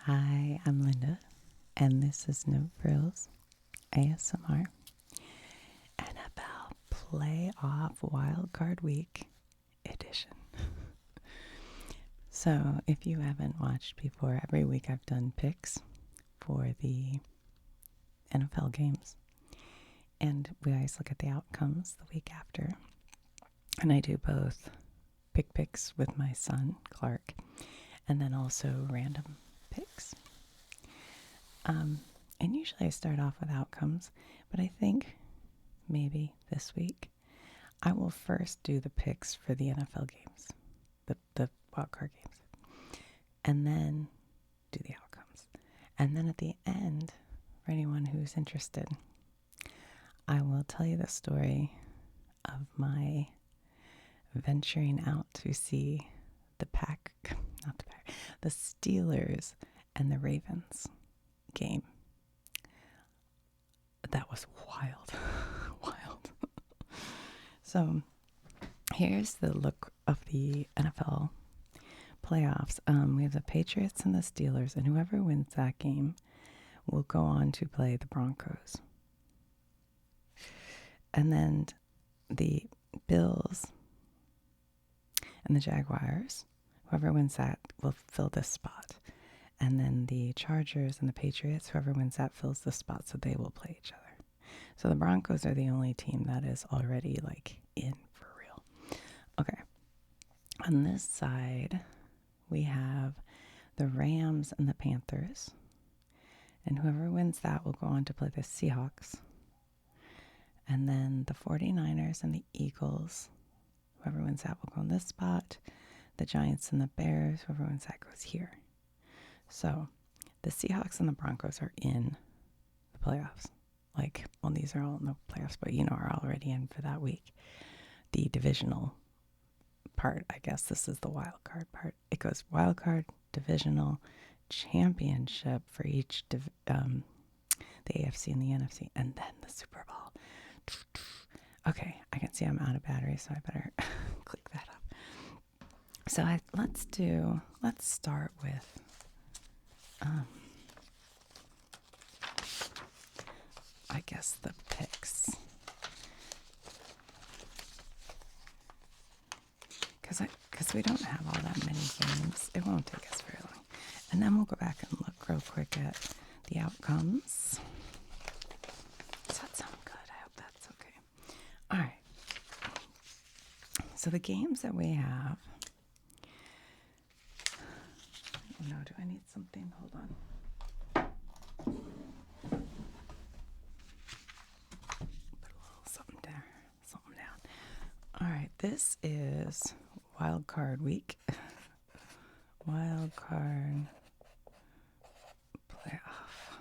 Hi, I'm Linda, and this is No-Frills ASMR, NFL Playoff Wildcard Week edition. So, if you haven't watched before, every week I've done picks for the NFL games, and we always look at the outcomes the week after. And I do both picks with my son, Clark, and then also random picks. And usually I start off with outcomes, but I think maybe this week I will first do the picks for the NFL games, the wildcard games, and then do the outcomes. And then at the end, for anyone who's interested, I will tell you the story of my venturing out to see the Steelers and the Ravens game. That was wild. Wild. So here's the look of the NFL playoffs. We have the Patriots and the Steelers, and whoever wins that game will go on to play the Broncos. And then the Bills and the Jaguars, whoever wins that will fill this spot. And then the Chargers and the Patriots, whoever wins that fills the spot, so they will play each other. So the Broncos are the only team that is already in for real. Okay. On this side, we have the Rams and the Panthers. And whoever wins that will go on to play the Seahawks. And then the 49ers and the Eagles, whoever wins that will go in this spot. The Giants and the Bears, whoever wins that goes here. So the Seahawks and the Broncos are in the playoffs. These are all in the playoffs, but are already in for that week. The divisional part, I guess this is the wild card part. It goes wild card, divisional, championship for each, the AFC and the NFC, and then the Super Bowl. Okay, I can see I'm out of battery, so I better click that up. So let's start with I guess the picks. Because we don't have all that many games. It won't take us very long. And then we'll go back and look real quick at the outcomes. Does that sound good? I hope that's okay. All right. So the games that we have. Oh no, do I need something? Hold on. Put a little something down. All right, this is Wild Card Week. Wild Card Playoff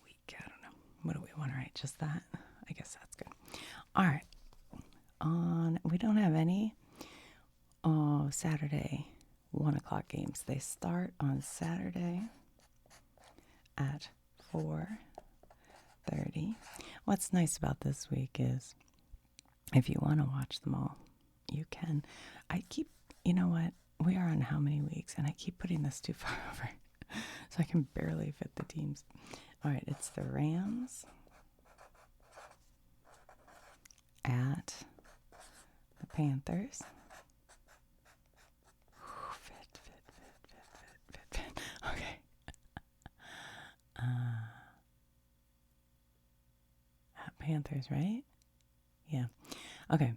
Week. I don't know. What do we want to write? Just that? I guess that's good. All right. We don't have any Saturday 1 o'clock games. They start on Saturday at 4:30. What's nice about this week is if you want to watch them all, you can. You know what? We are on how many weeks? And I keep putting this too far over. So I can barely fit the teams. All right, it's the Rams at the Panthers. Fit. Okay. At Panthers, right? Yeah. Okay.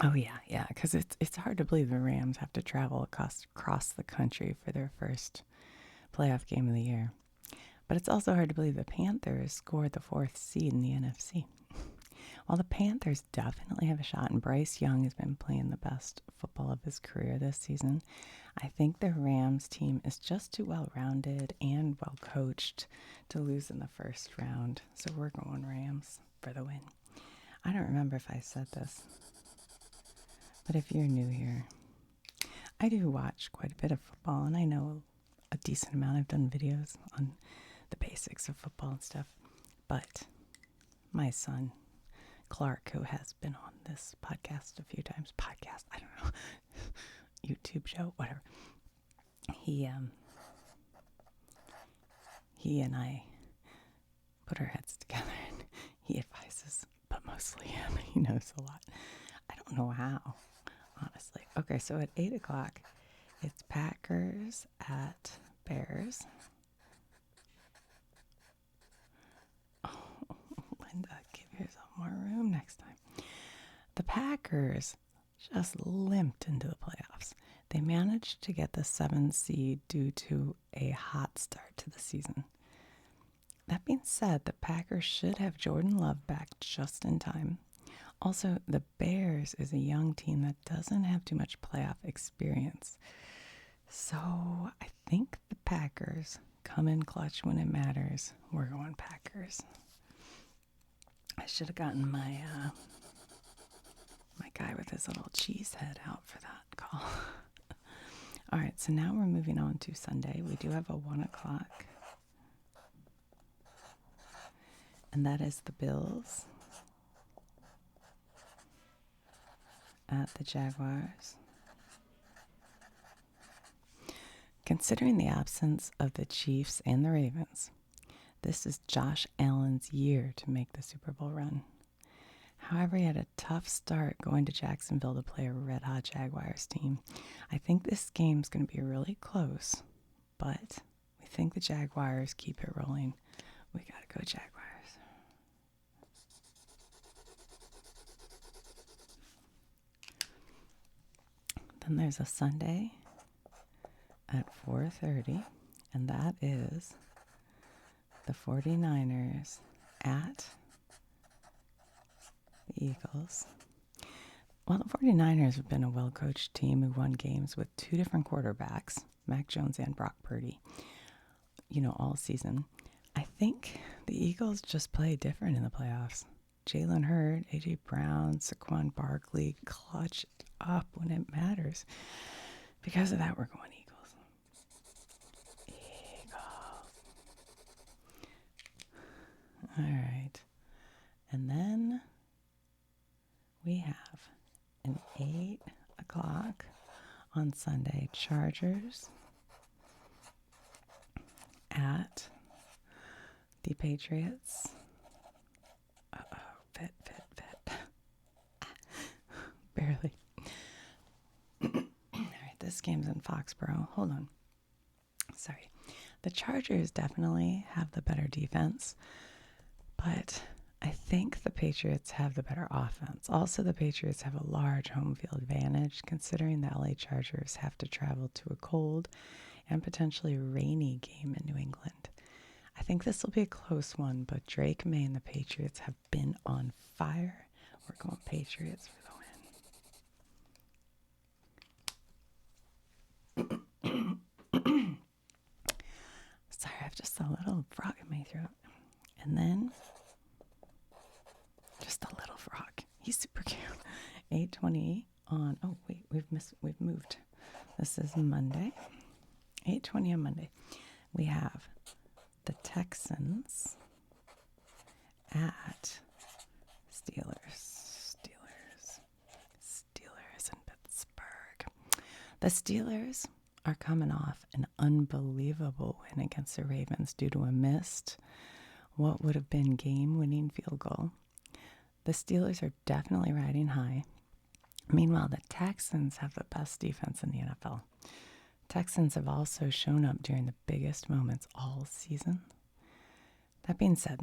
Oh, yeah, because it's hard to believe the Rams have to travel across the country for their first playoff game of the year. But it's also hard to believe the Panthers scored the 4th seed in the NFC. While the Panthers definitely have a shot, and Bryce Young has been playing the best football of his career this season, I think the Rams team is just too well-rounded and well-coached to lose in the first round. So we're going Rams for the win. I don't remember if I said this, but if you're new here, I do watch quite a bit of football, and I know a decent amount. I've done videos on the basics of football and stuff, but my son, Clark, who has been on this podcast a few times, I don't know, YouTube show, whatever, he he and I put our heads together and he advises, but mostly him. He knows a lot. I don't know how, honestly. Okay, so at 8 o'clock, it's Packers at Bears. Oh, Linda, give yourself more room next time. The Packers just limped into the playoffs. They managed to get the 7th seed due to a hot start to the season. That being said, the Packers should have Jordan Love back just in time. Also, the Bears is a young team that doesn't have too much playoff experience. So I think the Packers come in clutch when it matters. We're going Packers. I should have gotten my guy with his little cheese head out for that call. All right, so now we're moving on to Sunday. We do have a 1 o'clock. And that is the Bills at the Jaguars. Considering the absence of the Chiefs and the Ravens, this is Josh Allen's year to make the Super Bowl run. However, he had a tough start going to Jacksonville to play a red-hot Jaguars team. I think this game's going to be really close, but we think the Jaguars keep it rolling. We got to go Jaguars. Then there's a Sunday at 4:30, and that is the 49ers at the Eagles. Well, the 49ers have been a well-coached team who won games with 2 different quarterbacks, Mac Jones and Brock Purdy, all season. I think the Eagles just play different in the playoffs. Jalen Hurd, A.J. Brown, Saquon Barkley clutch up when it matters. Because of that, we're going Eagles. All right. And then we have an 8 o'clock on Sunday. Chargers at the Patriots. Fit. Barely. All right, this game's in Foxborough. Hold on. Sorry. The Chargers definitely have the better defense, but I think the Patriots have the better offense. Also, the Patriots have a large home field advantage, considering the LA Chargers have to travel to a cold and potentially rainy game in New England. I think this will be a close one, but Drake May and the Patriots have been on fire. We're going Patriots for the win. Sorry, I have just a little frog in my throat. And then, just a little frog. He's super cute. 8:20 on, oh wait, we've moved. This is Monday. 8:20 on Monday. We have the Texans at Steelers in Pittsburgh. The Steelers are coming off an unbelievable win against the Ravens due to a missed, what would have been game-winning field goal. The Steelers are definitely riding high. Meanwhile, the Texans have the best defense in the NFL. Texans have also shown up during the biggest moments all season. That being said,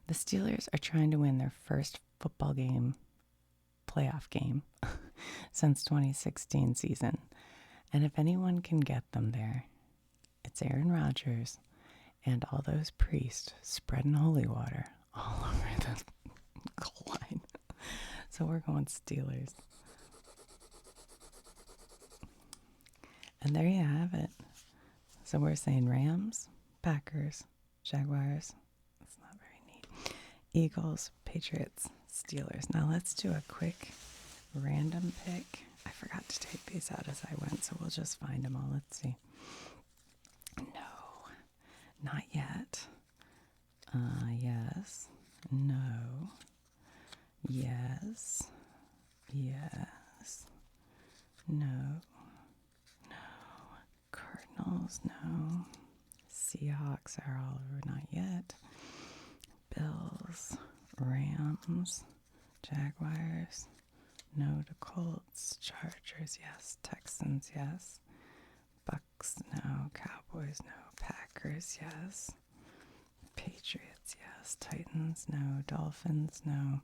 the Steelers are trying to win their first football game, playoff game, since 2016 season. And if anyone can get them there, it's Aaron Rodgers and all those priests spreading holy water all over the goal line. So we're going Steelers. And there you have it. So we're saying Rams, Packers, Jaguars. That's not very neat. Eagles, Patriots, Steelers. Now let's do a quick random pick. I forgot to take these out as I went, so we'll just find them all. Let's see. No, not yet. Yes. No. Yes. Yes. No. Cardinals. Cardinals, no. Seahawks are all not yet. Bills, Rams, Jaguars, no to Colts. Chargers, yes. Texans, yes. Bucks, no. Cowboys, no. Packers, yes. Patriots, yes. Titans, no. Dolphins, no.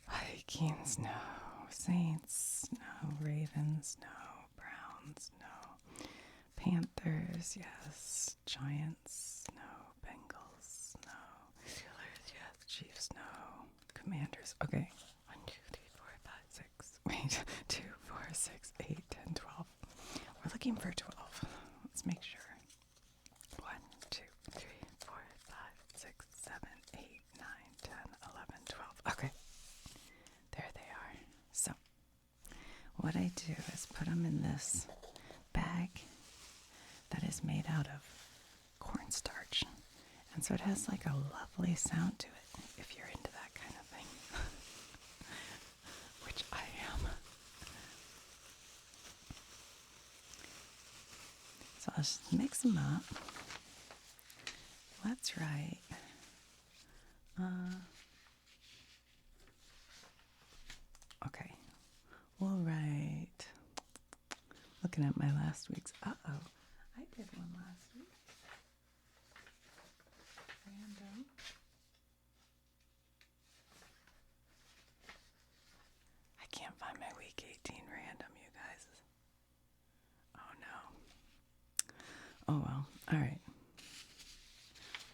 Vikings, no. Saints, no. Ravens, no. Browns, no. Panthers, yes. Giants, no. Bengals, no. Steelers, yes. Chiefs, no. Commanders, okay. 1, 2, 3, 4, 5, 6. Wait, 2, 4, 6, 8, 10, 12. We're looking for 12. Let's make sure. 1, 2, 3, 4, 5, 6, 7, 8, 9, 10, 11, 12. Okay. There they are. So, what I do is put them in this bag that is made out of cornstarch. And so it has like a lovely sound to it, if you're into that kind of thing. Which I am. So I'll just mix them up. Let's write. Okay. We'll write. Looking at my last week's. I did one last week. Random. I can't find my week 18 random, you guys. Oh no. Oh well. Alright.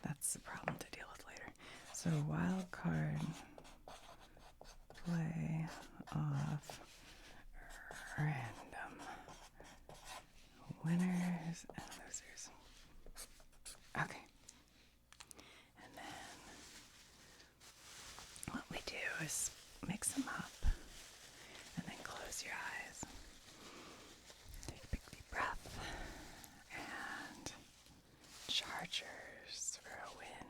That's the problem to deal with later. So Wildcard play off random winners and losers. Okay. And then what we do is mix them up and then close your eyes. Take a big deep breath. And Chargers for a win.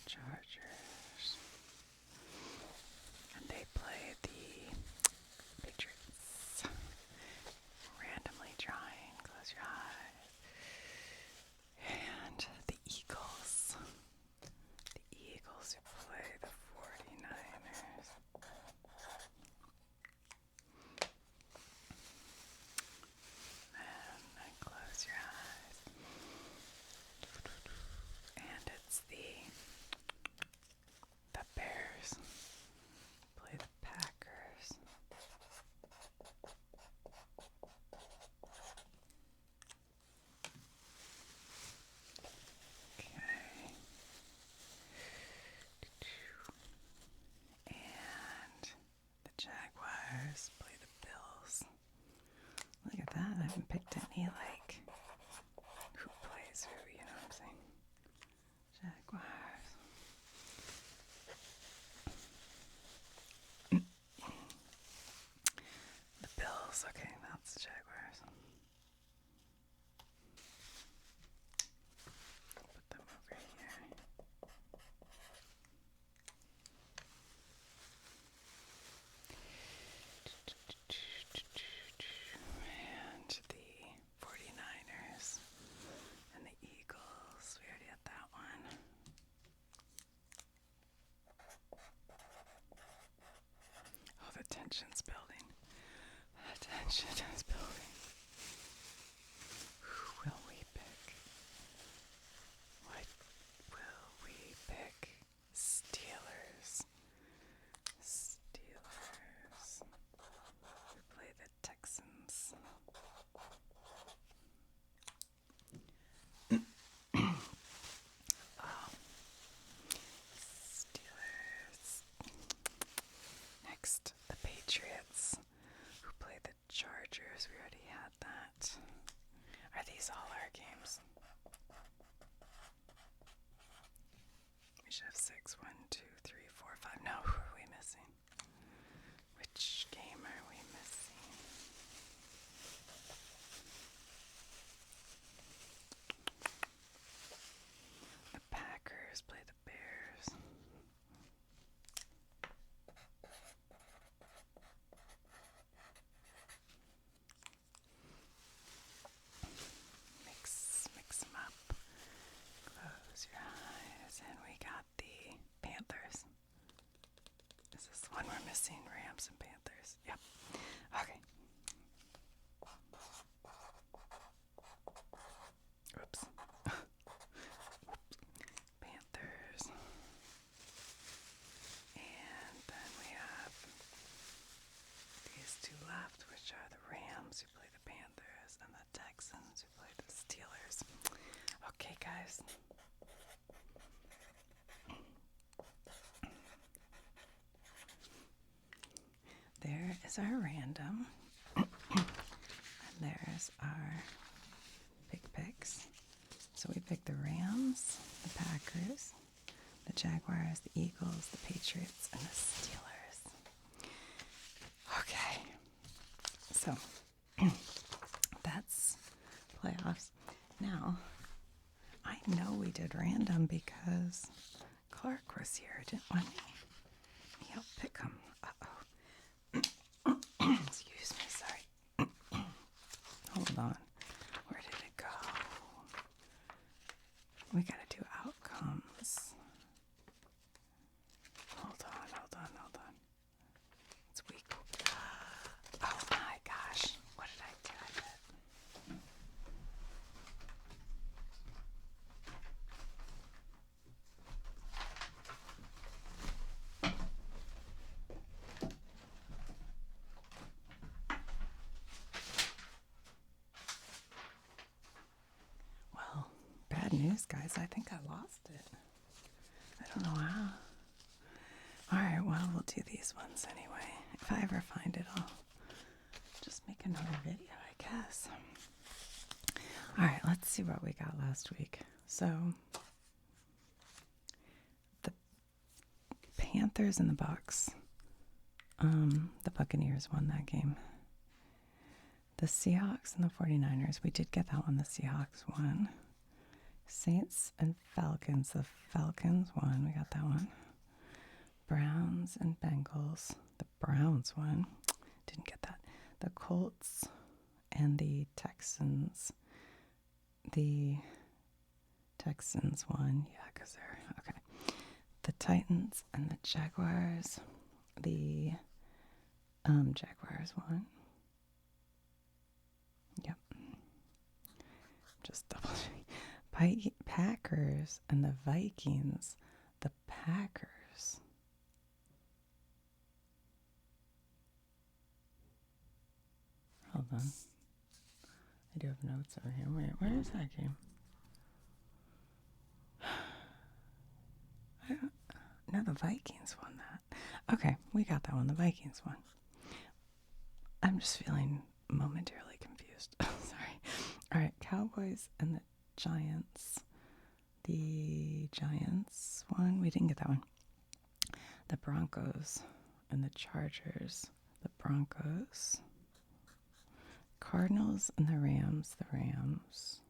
Chargers. And they play the Patriots. Randomly drawing. Close your eyes. And the Eagles. The Eagles who play the 49ers. And close your eyes. And it's the Bears play the Packers. Okay. And the Jaguars play the Bills. Look at that. I haven't picked any, like, who plays who, you know what I'm saying? Jaguars. The Bills. Okay, that's the Jaguars. Put them over here. And the 49ers and the Eagles. We already had that one. Oh, the tension's building. The tension is building. Who will we pick? What will we pick? Steelers. Steelers. We play the Texans. Steelers. Next, the Patriots, who play the Chargers. We already had that. Are these all our games? We should have 6. 1, 2, 3, 4, 5. No, who are we missing? Which game are we missing? The Packers play the Bears. one we're missing, Rams and Panthers. Yep. Okay. Oops. Panthers. And then we have these two left, which are the Rams, who play the Panthers, and the Texans, who play the Steelers. Okay, guys. There is our random. And there's our big picks. So we picked the Rams, the Packers, the Jaguars, the Eagles, the Patriots, and the Steelers. Okay. So that's playoffs. Now, I know we did random because Clark was here, didn't he? He helped pick them. Excuse me, sorry. Hold on. Where did it go? We gotta do outcomes. Hold on. It's week. Oh my gosh. What did I do? Well, bad news, guys. I think I lost it. I don't know how. Alright, well, we'll do these ones anyway. If I ever find it, I'll just make another video, I guess. Alright, let's see what we got last week. So, the Panthers and the Bucks. The Buccaneers won that game. The Seahawks and the 49ers. We did get that one. The Seahawks won. Saints and Falcons. The Falcons won. We got that one. Browns and Bengals. The Browns won. Didn't get that. The Colts and the Texans. The Texans won. Yeah, because they're... Okay. The Titans and the Jaguars. The Jaguars won. Yep. Just double checking. Packers and the Vikings. The Packers. Hold on. I do have notes over here. Wait, where is that game? No, the Vikings won that. Okay, we got that one. The Vikings won. I'm just feeling momentarily confused. Sorry. All right, Cowboys and the Giants. The Giants won. We didn't get that one. The Broncos and the Chargers. The Broncos. Cardinals and the Rams. The Rams.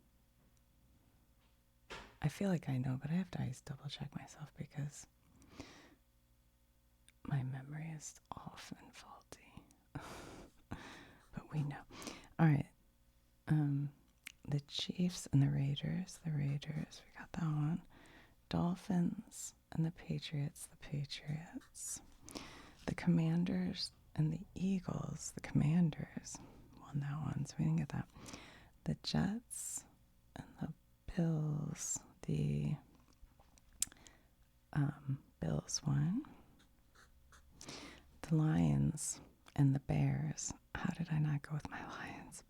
I feel like I know, but I have to always double check myself because my memory is often faulty. But we know. All right. The Chiefs and the Raiders. The Raiders. We got that one. Dolphins and the Patriots. The Patriots. The Commanders and the Eagles. The Commanders won that one, so we didn't get that. The Jets and the Bills. The Bills won. The Lions and the Bears. How did I not go with my Lions?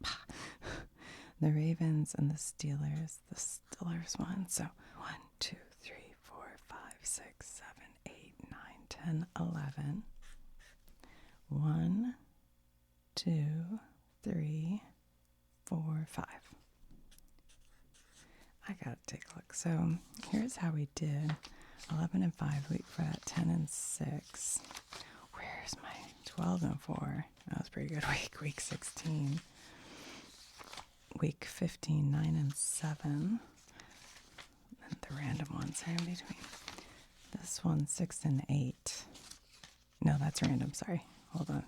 The Ravens and the Steelers. The Steelers won. So 1, 2, 3, 4, 5, 6, 7, 8, 9, 10, 11. 1, 2, 3, 4, 5. I gotta take a look. So here's how we did. 11 and 5. Week for that. 10 and 6. Where's my 12 and 4? That was a pretty good week. Week 16. Week 15, 9 and 7. And the random ones are in between. This one, 6 and 8. No, that's random. Sorry. Hold on.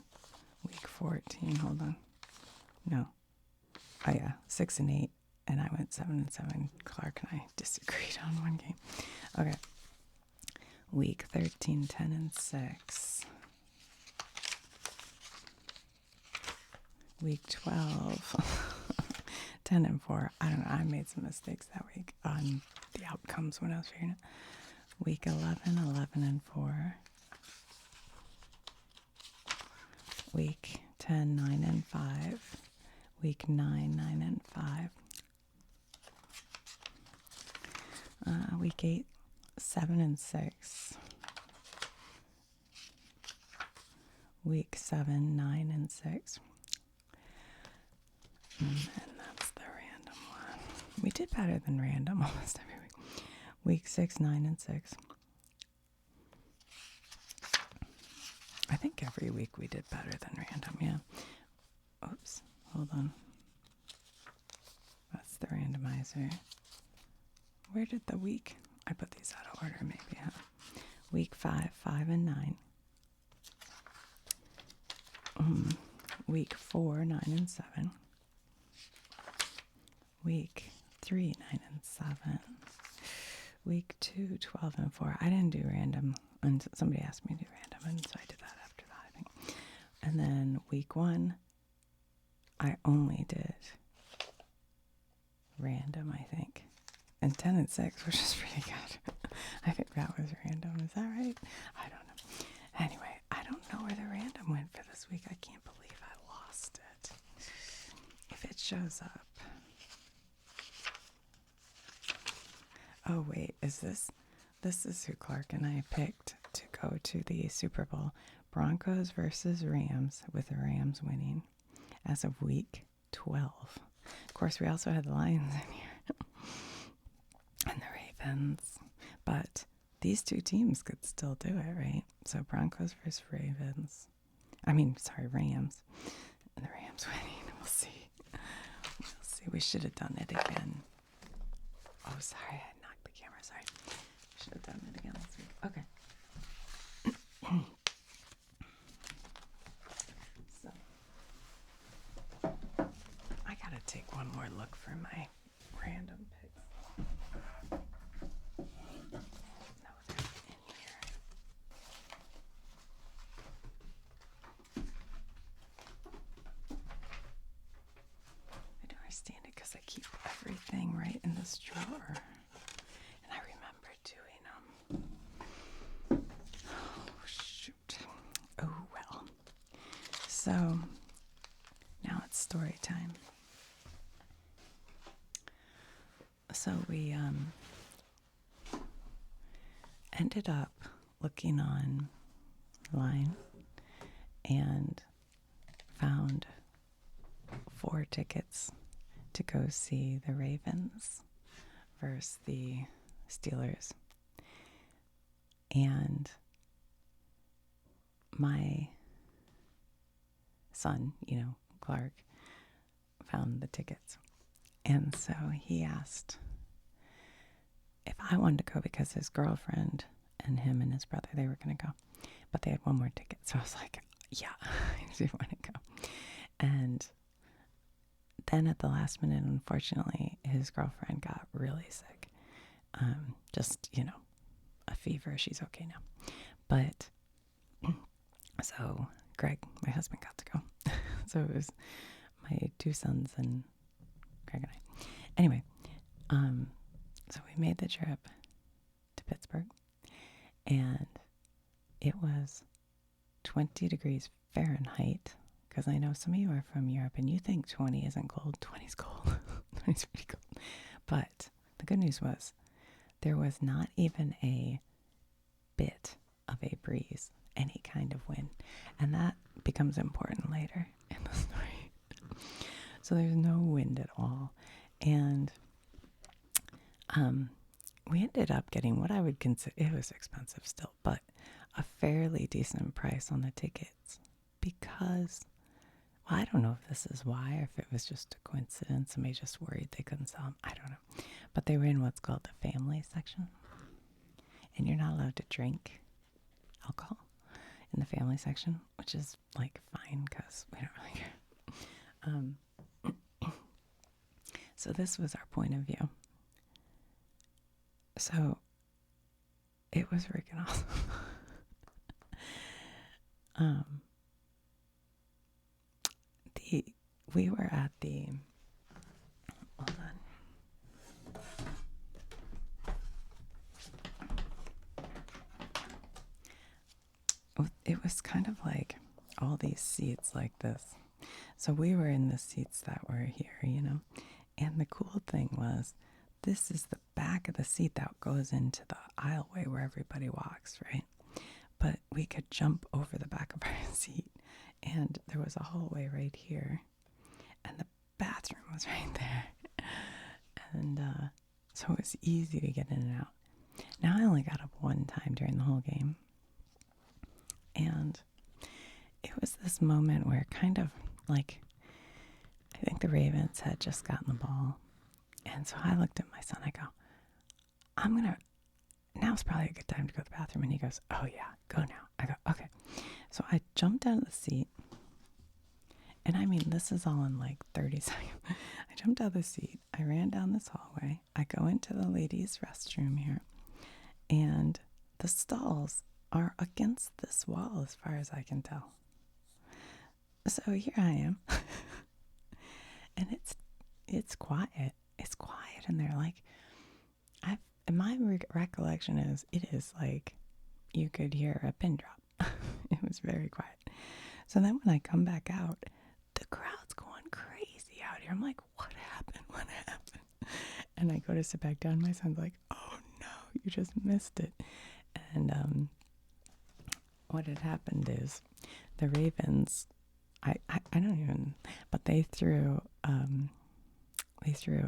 Week 14. Hold on. No. Oh, yeah. 6 and 8. And I went 7 and 7. Clark and I disagreed on one game. Okay. Week 13, 10 and 6. week 12, 10 and 4. I don't know. I made some mistakes that week on the outcomes when I was figuring it. Week 11, 11 and 4. Week 10, 9 and 5. Week 9, 9 and 5. Week 8, 7 and 6. Week 7, 9 and 6. And that's the random one. We did better than random almost every week. Week 6, 9 and 6. I think every week we did better than random, yeah. Oops, hold on. That's the randomizer. Where did the week? I put these out of order, maybe, huh? Week 5, 5 and 9. Week 4, 9 and 7. Week 3, 9 and 7. Week 2, 12 and 4. I didn't do random, and somebody asked me to do random, and so I did that after that, I think. And then week 1, I only did random, I think. And 10 and 6, which is pretty good. I think that was random. Is that right? I don't know. Anyway, I don't know where the random went for this week. I can't believe I lost it. If it shows up. Oh, wait. Is this? This is who Clark and I picked to go to the Super Bowl. Broncos versus Rams, with the Rams winning as of week 12. Of course, we also had the Lions in here. And the Ravens. But these two teams could still do it, right? So Broncos versus Rams. And the Rams winning. We'll see. We'll see. We should have done it again. Oh, sorry. I knocked the camera. Sorry. Should have done it again this week. Okay. So, I gotta take one more look for my random picks. No, they're in here. I don't understand it because I keep everything right in this drawer. And I remember doing them. Oh, shoot. Oh, well. So, now it's story time. So we ended up looking online and found 4 tickets to go see the Ravens versus the Steelers. And my son, Clark, found the tickets. And so he asked if I wanted to go because his girlfriend and him and his brother, they were going to go. But they had one more ticket. So I was like, yeah, I do want to go. And then at the last minute, unfortunately, his girlfriend got really sick. Just, a fever. She's okay now. But so Greg, my husband, got to go. So it was my 2 sons and Greg and I. Anyway, so we made the trip to Pittsburgh, and it was 20 degrees Fahrenheit, because I know some of you are from Europe and you think 20 isn't cold. 20's cold. 20's pretty cold. But the good news was there was not even a bit of a breeze, any kind of wind. And that becomes important later in the story. So there's no wind at all. And we ended up getting what I would consider, it was expensive still, but a fairly decent price on the tickets because, well, I don't know if this is why or if it was just a coincidence. Somebody just worried they couldn't sell them. I don't know. But they were in what's called the family section. And you're not allowed to drink alcohol in the family section, which is like fine because we don't really care. So this was our point of view. So it was freaking awesome. we were at the, hold on. It was kind of like all these seats like this. So we were in the seats that were here, And the cool thing was, this is the back of the seat that goes into the aisleway where everybody walks, right? But we could jump over the back of our seat, and there was a hallway right here, and the bathroom was right there. And so it was easy to get in and out. Now, I only got up one time during the whole game, and it was this moment where kind of like, I think the Ravens had just gotten the ball. And so I looked at my son, I go, now's probably a good time to go to the bathroom. And he goes, oh yeah, go now. I go, okay. So I jumped out of the seat. And I mean, this is all in like 30 seconds. I jumped out of the seat. I ran down this hallway. I go into the ladies' restroom here. And the stalls are against this wall as far as I can tell. So here I am. And it's quiet. It's quiet in there. Like, my recollection is, it is like you could hear a pin drop. It was very quiet. So then when I come back out, the crowd's going crazy out here. I'm like, what happened? What happened? And I go to sit back down. My son's like, oh no, you just missed it. And what had happened is the Ravens, I don't even, but they threw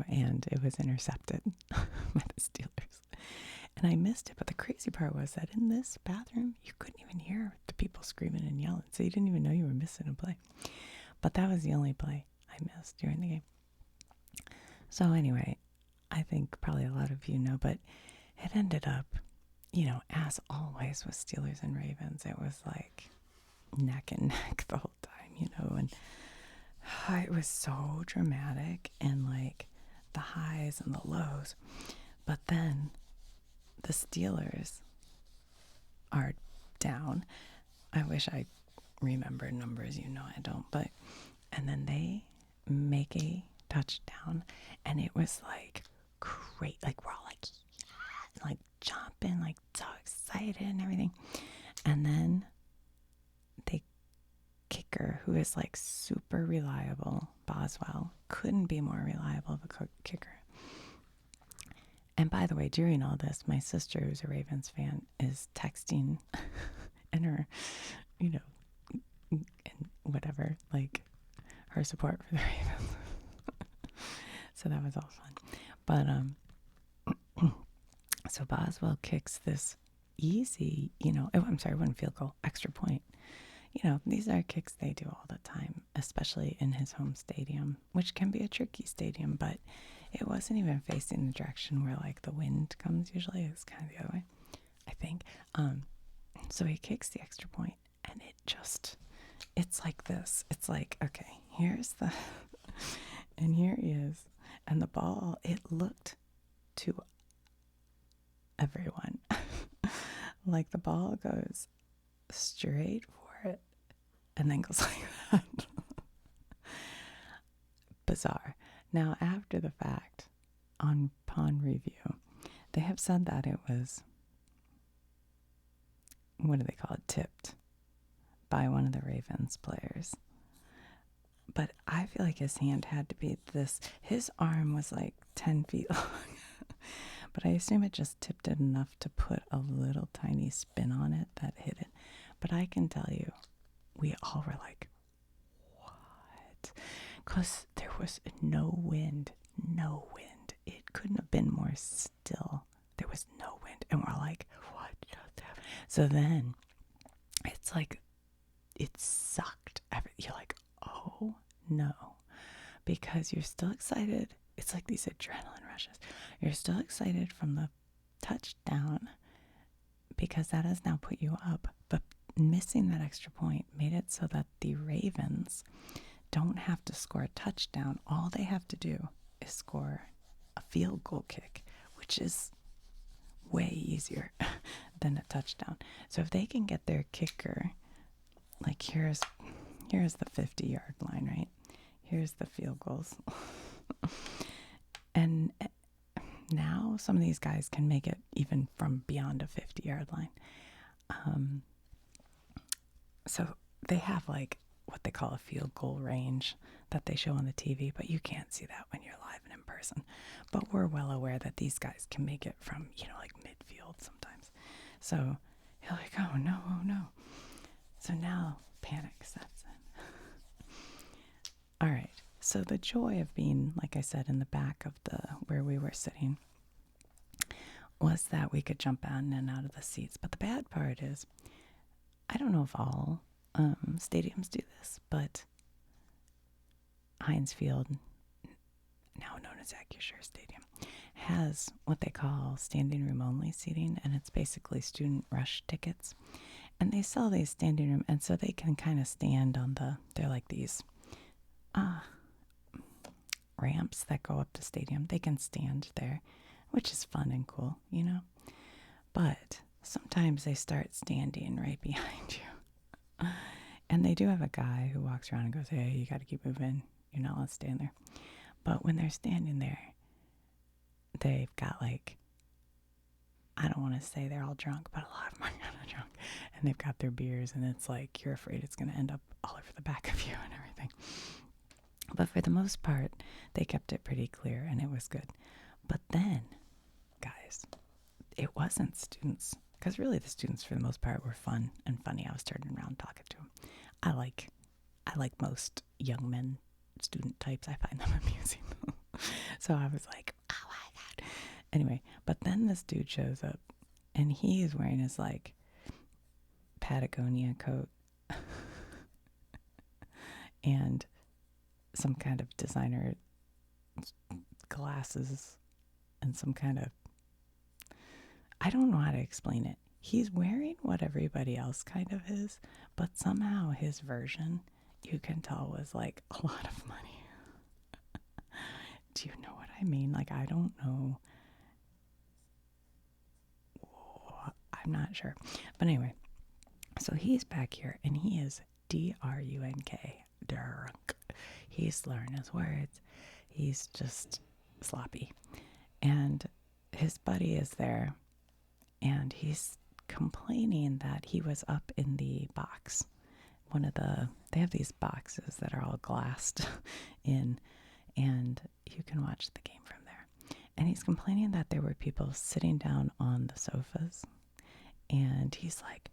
and it was intercepted by the Steelers. And I missed it. But the crazy part was that in this bathroom, you couldn't even hear the people screaming and yelling. So you didn't even know you were missing a play. But that was the only play I missed during the game. So anyway, I think probably a lot of you know, but it ended up, as always with Steelers and Ravens, it was like neck and neck the whole time, and it was so dramatic, and like the highs and the lows. But then the Steelers are down. I wish I remembered numbers, I don't, but and then they make a touchdown, and it was like great, like we're all like, yeah, like jumping, like so excited and everything. And then the kicker, who is like super reliable, Boswell, couldn't be more reliable of a kicker. And by the way, during all this, my sister, who's a Ravens fan, is texting and her, and whatever, like her support for the Ravens. So that was all fun. But so Boswell kicks this easy, it wasn't field goal, extra point. These are kicks they do all the time, especially in his home stadium, which can be a tricky stadium, but it wasn't even facing the direction where like the wind comes usually. It's kind of the other way, I think. So he kicks the extra point, and it's like this. It's like, okay, here's the, and here he is. And the ball, it looked to everyone like the ball goes straight for it and then goes like that. Bizarre. Now, after the fact, upon review, they have said that it was, what do they call it, tipped by one of the Ravens players. But I feel like his hand had to be this. His arm was like 10 feet long. But I assume it just tipped it enough to put a little tiny spin on it that hit it. But I can tell you, we all were like, what? Because there was no wind. No wind. It couldn't have been more still. There was no wind. And we're like, what just happened? So then, it's like, it sucked. You're like, oh no. Because you're still excited. It's like these adrenaline rushes. You're still excited from the touchdown because that has now put you up. But missing that extra point made it so that the Ravens don't have to score a touchdown. All they have to do is score a field goal kick, which is way easier than a touchdown. So if they can get their kicker, like here's the 50-yard line, right? here's the field goals. And now some of these guys can make it even from beyond a 50-yard line. So they have like what they call a field goal range that they show on the TV, but you can't see that when you're live and in person. But we're well aware that these guys can make it from, like midfield sometimes. So you're like, oh no, oh no. So now panic sets in. All right. So the joy of being, like I said, in the back of where we were sitting was that we could jump in and out of the seats. But the bad part is, I don't know if all stadiums do this, but Heinz Field, now known as Acrisure Stadium, has what they call standing room only seating, and it's basically student rush tickets. And they sell these standing room, and so they can kind of stand on they're like these ramps that go up the stadium. They can stand there, which is fun and cool, But sometimes they start standing right behind you. And they do have a guy who walks around and goes, hey, you got to keep moving. You're not allowed to stand there. But when they're standing there, they've got I don't want to say they're all drunk, but a lot of them are kind of drunk. And they've got their beers, and it's like you're afraid it's going to end up all over the back of you and everything. But for the most part, they kept it pretty clear, and it was good. But then, guys, it wasn't students. Because really the students, for the most part, were fun and funny. I was turning around talking to them. I like most young men, student types. I find them amusing. So I was like, oh my God. Anyway, but then this dude shows up, and he's wearing his Patagonia coat and some kind of designer glasses and some kind of, I don't know how to explain it. He's wearing what everybody else kind of is, but somehow his version, you can tell, was like a lot of money. Do you know what I mean? I don't know. I'm not sure. But anyway, so he's back here, and he is D-R-U-N-K, drunk. He's slurring his words. He's just sloppy. And his buddy is there, and he's complaining that he was up in the box. They have these boxes that are all glassed in, and you can watch the game from there. And he's complaining that there were people sitting down on the sofas, and he's like,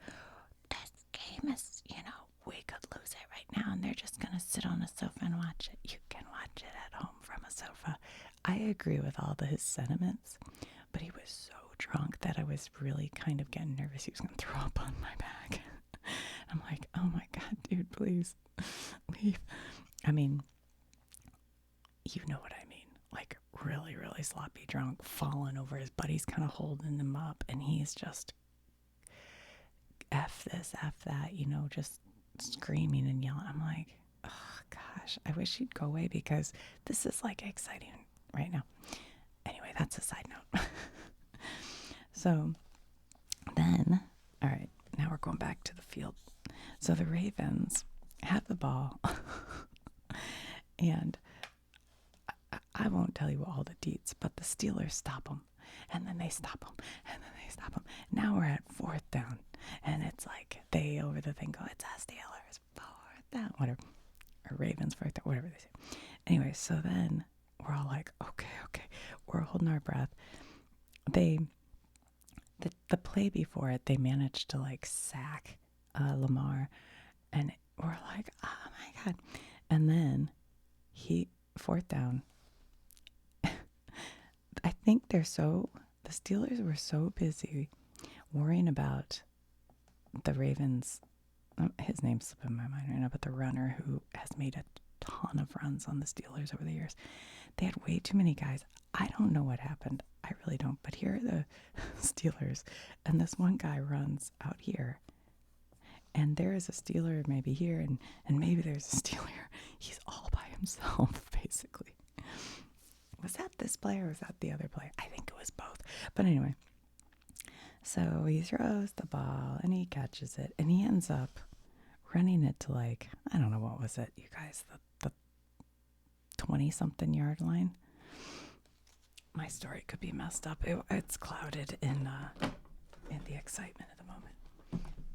this game is, we could lose it right now, and they're just going to sit on a sofa and watch it. You can watch it at home from a sofa. I agree with all his sentiments, but he was so drunk that I was really kind of getting nervous he was going to throw up on my back. I'm like, oh my God, dude, please leave. I mean, you know what I mean. Really, really sloppy drunk, falling over. His buddy's kind of holding him up, and he's just F this, F that, just screaming and yelling. I'm like, oh gosh, I wish he'd go away, because this is exciting right now. Anyway, that's a side note. So then, all right, now we're going back to the field. So the Ravens have the ball, and I won't tell you all the deets, but the Steelers stop them, and then they stop them, and then they stop them. Now we're at 4th down, and it's they over the thing go, it's a Steelers 4th down, whatever, or Ravens 4th down, whatever they say. Anyway, so then we're all like, okay, we're holding our breath. The play before it, they managed to sack Lamar, and we're like, oh my God. And then 4th down, I think the Steelers were so busy worrying about the Ravens, his name's slipping my mind right now, but the runner who has made a ton of runs on the Steelers over the years. They had way too many guys. I don't know what happened. I really don't. But here are the Steelers, and this one guy runs out here, and there is a Steeler maybe here, and maybe there's a Steeler here. He's all by himself, basically. Was that this player or was that the other player? I think it was both. But anyway, so he throws the ball, and he catches it, and he ends up running it to I don't know, what was it, you guys? 20-something yard line. My story could be messed up. It's clouded in the excitement of the moment.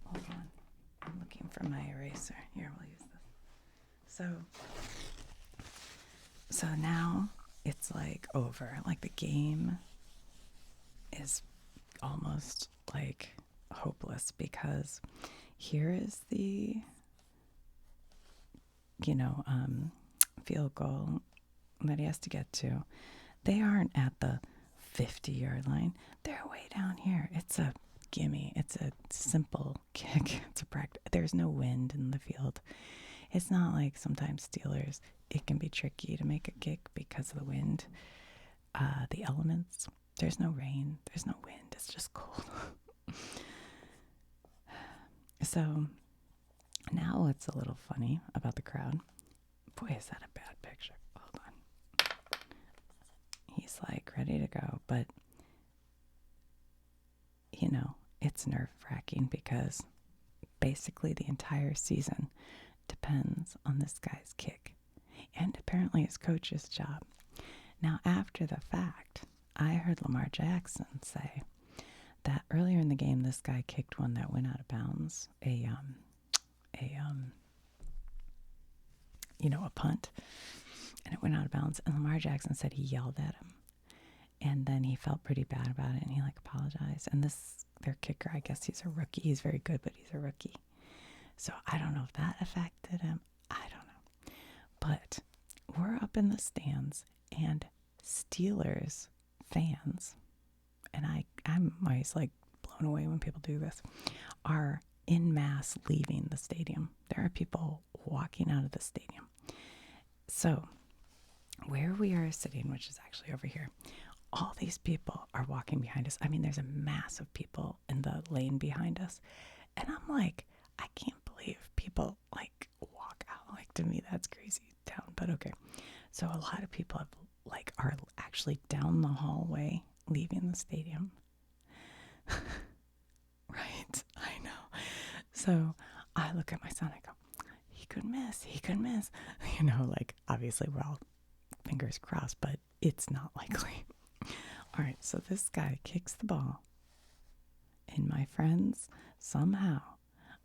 Hold on. I'm looking for my eraser. Here, we'll use this. So now it's like over. Like the game is almost like hopeless because here is the, field goal that he has to get to. They aren't at the 50-yard line. They're way down here. It's a gimme. It's a simple kick. It's a practice. There's no wind in the field. It's not like sometimes Steelers, it can be tricky to make a kick because of the wind. The elements. There's no rain. There's no wind. It's just cold. So now it's a little funny about the crowd. Boy, is that a bad picture. Hold on. He's like ready to go, but it's nerve-wracking because basically the entire season depends on this guy's kick and apparently his coach's job. Now, after the fact, I heard Lamar Jackson say that earlier in the game, this guy kicked one that went out of bounds, a punt, and it went out of bounds. And Lamar Jackson said he yelled at him, and then he felt pretty bad about it, and he apologized. And their kicker, I guess he's a rookie. He's very good, but he's a rookie. So I don't know if that affected him. I don't know. But we're up in the stands, and Steelers fans, and I'm always blown away when people do this, are en masse leaving the stadium. There are people walking out of the stadium. So where we are sitting, which is actually over here, all these people are walking behind us. I mean, there's a mass of people in the lane behind us. And I'm like, I can't believe people walk out. To me, that's crazy town, but okay. So a lot of people are actually down the hallway leaving the stadium. Right? I know. So I look at my son, I go, he could miss. Obviously we're all fingers crossed, but it's not likely. All right, so this guy kicks the ball, and my friends, somehow,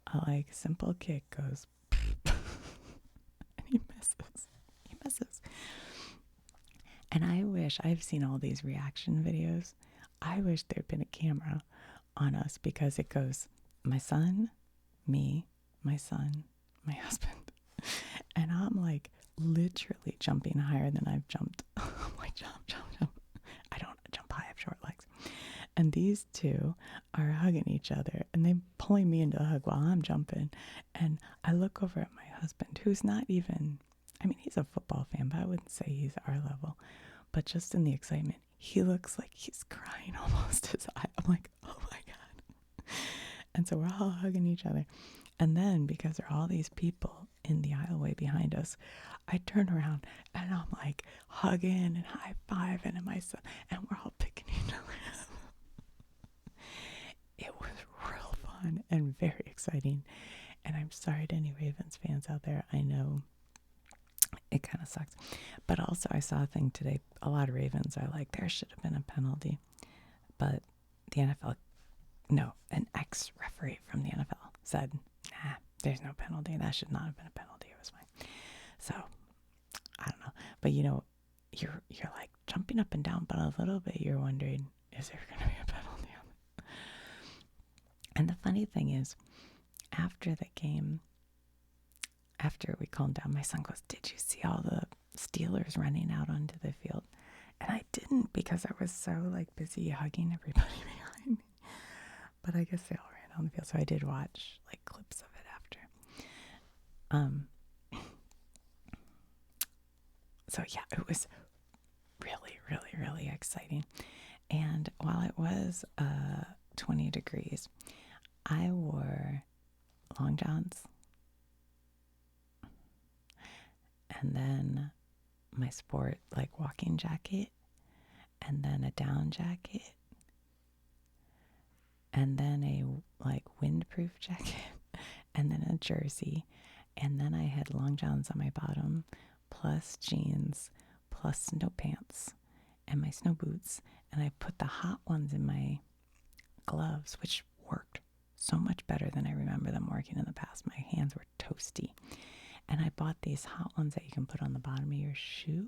a simple kick goes, and he misses. And I wish, I've seen all these reaction videos, I wish there'd been a camera on us, because it goes, my son, me, my son, my husband, and I'm literally jumping higher than I've jumped. I'm jump. I don't jump high, I have short legs. And these two are hugging each other, and they pulling me into a hug while I'm jumping. And I look over at my husband, who's not even, he's a football fan, but I wouldn't say he's our level. But just in the excitement, he looks like he's crying almost his eye. I'm like, oh my God. And so we're all hugging each other. And then, because there are all these people in the aisleway behind us, I turn around and I'm hugging and high-fiving and my son, and we're all picking each other up. It was real fun and very exciting. And I'm sorry to any Ravens fans out there. I know it kind of sucks. But also I saw a thing today. A lot of Ravens are there should have been a penalty. But the NFL, no, an ex-referee from the NFL said, nah, there's no penalty. That should not have been a penalty. It was fine. So, I don't know. But you're jumping up and down, but a little bit you're wondering, is there going to be a penalty on it? And the funny thing is, after the game, after we calmed down, my son goes, did you see all the Steelers running out onto the field? And I didn't, because I was so busy hugging everybody behind me. But I guess they all ran on the field, so I did watch clips of it after. So yeah, it was really, really, really exciting. And while it was 20 degrees, I wore long johns, and then my sport walking jacket, and then a down jacket, and then a windproof jacket, and then a jersey, and then I had long johns on my bottom, plus jeans plus snow pants and my snow boots, and I put the hot ones in my gloves, which worked so much better than I remember them working in the past. My hands were toasty. And I bought these hot ones that you can put on the bottom of your shoe.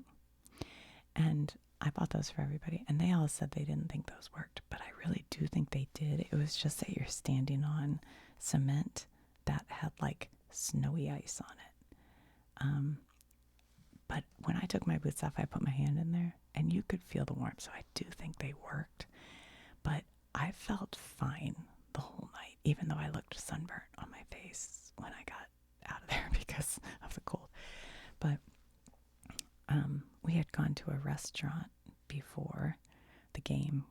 And I bought those for everybody. And they all said they didn't think those worked. But I really do think they did. It was just that you're standing on cement that had like snowy ice on it. But when I took my boots off, I put my hand in there. And you could feel the warmth. So I do think they worked. But I felt fine the whole night, even though I looked sunburnt on my face when I got out of there because of the cold. But we had gone to a restaurant before the game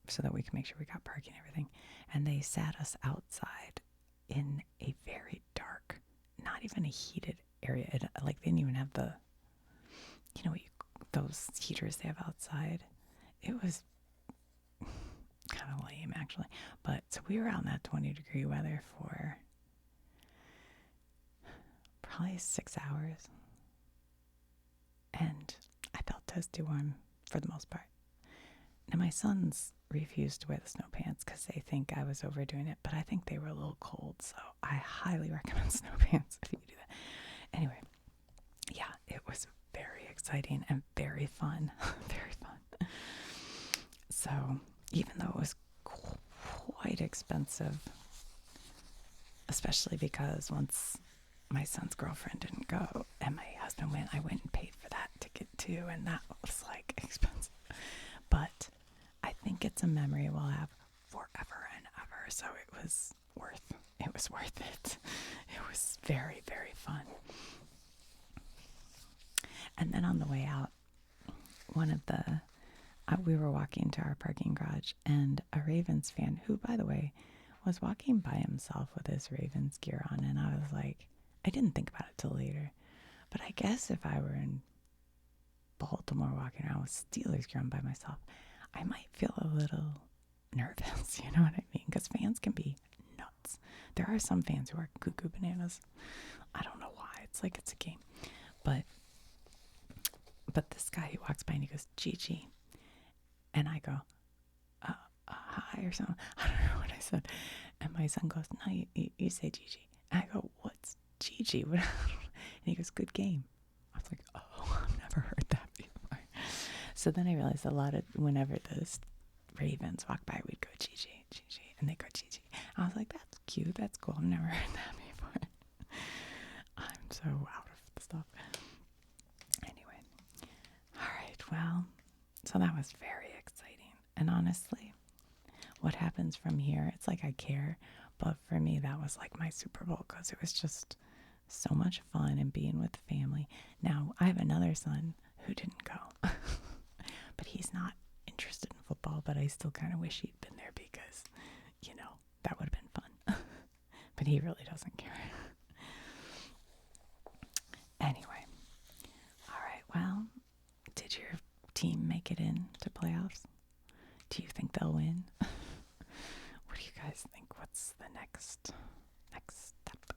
so that we could make sure we got parking and everything. And they sat us outside in a very dark, not even a heated area. It, like, they didn't even have the, those heaters they have outside. It was kind of lame, actually. But so we were out in that 20-degree weather for probably 6 hours. And I felt toasty warm for the most part. Now, my sons refused to wear the snow pants because they think I was overdoing it, but I think they were a little cold, so I highly recommend snow pants if you do that. Anyway, yeah, it was very exciting and very fun. Very fun. So, even though it was quite expensive, especially because once my son's girlfriend didn't go and my husband went, I went and paid for that ticket too, and that was like expensive. But I think it's a memory we'll have forever and ever, so it was worth it. It was very, very fun. And then on the way out, we were walking to our parking garage, and a Ravens fan, who, by the way, was walking by himself with his Ravens gear on, and I was like, I didn't think about it till later, but I guess if I were in Baltimore walking around with Steelers gear on by myself, I might feel a little nervous, you know what I mean? Because fans can be nuts. There are some fans who are cuckoo bananas. I don't know why. It's like it's a game. But this guy, he walks by and he goes, Gigi. And I go, hi or something. I don't know what I said. And my son goes, no, you say Gigi. And I go, what's Gigi? And he goes, good game. I was like, oh, I've never heard that before. So then I realized whenever the Ravens walk by, we'd go Gigi, Gigi, and they go Gigi. I was like, that's cute, that's cool. I've never heard that before. I'm so out of the stuff. Anyway, all right, well, so that was very exciting. And honestly, what happens from here, it's like I care, but for me, that was like my Super Bowl because it was just so much fun and being with the family. Now, I have another son who didn't go, but he's not interested in football, but I still kind of wish he'd been there because, that would have been fun. But he really doesn't care. Anyway, all right, well, did your team make it into playoffs? Do you think they'll win? What do you guys think? What's the next step?